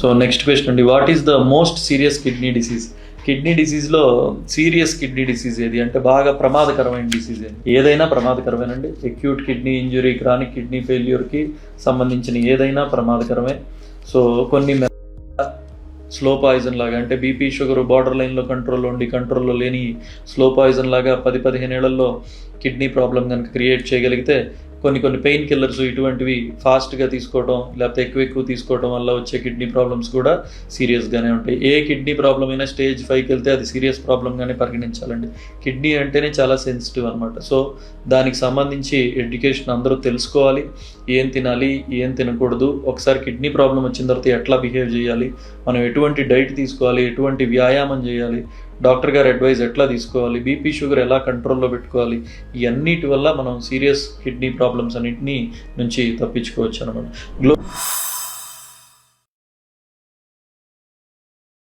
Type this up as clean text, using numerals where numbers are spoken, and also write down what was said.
So next question అండి, what is the most serious kidney disease? Kidney డిసీజ్లో serious kidney disease ఏది అంటే బాగా ప్రమాదకరమైన డిసీజ్ ఏది? ఏదైనా ప్రమాదకరమేనండి. Acute kidney injury, chronic kidney ఫెయిల్యూర్కి సంబంధించిన ఏదైనా ప్రమాదకరమే. సో కొన్ని స్లో పాయిజన్ లాగా అంటే బీపీ షుగర్ బార్డర్ లైన్లో కంట్రోల్లో ఉండి కంట్రోల్లో లేని స్లో పాయిజన్ లాగా 10-15 ఏళ్లలో కిడ్నీ ప్రాబ్లం కనుక క్రియేట్ చేయగలిగితే కొన్ని పెయిన్ కిల్లర్స్ ఇటువంటివి ఫాస్ట్గా తీసుకోవడం లేకపోతే ఎక్కువ తీసుకోవడం వల్ల వచ్చే కిడ్నీ ప్రాబ్లమ్స్ కూడా సీరియస్గానే ఉంటాయి. ఏ కిడ్నీ ప్రాబ్లం అయినా స్టేజ్ 5కి వెళ్తే అది సీరియస్ ప్రాబ్లంగానే పరిగణించాలండి. కిడ్నీ అంటేనే చాలా సెన్సిటివ్ అనమాట. సో దానికి సంబంధించి ఎడ్యుకేషన్ అందరూ తెలుసుకోవాలి. ఏం తినాలి, ఏం తినకూడదు, ఒకసారి కిడ్నీ ప్రాబ్లం వచ్చిన తర్వాత ఎట్లా బిహేవ్ చేయాలి, మనం ఎటువంటి డైట్ తీసుకోవాలి, ఎటువంటి వ్యాయామం చేయాలి, డాక్టర్ గారు అడ్వైజ్ ఎట్లా తీసుకోవాలి, బీపీ షుగర్ ఎలా కంట్రోల్లో పెట్టుకోవాలి, ఇవన్నిటి వల్ల మనం సీరియస్ కిడ్నీ ప్రాబ్లమ్స్ అన్నింటినీ నుంచి తప్పించుకోవచ్చు అనమాట.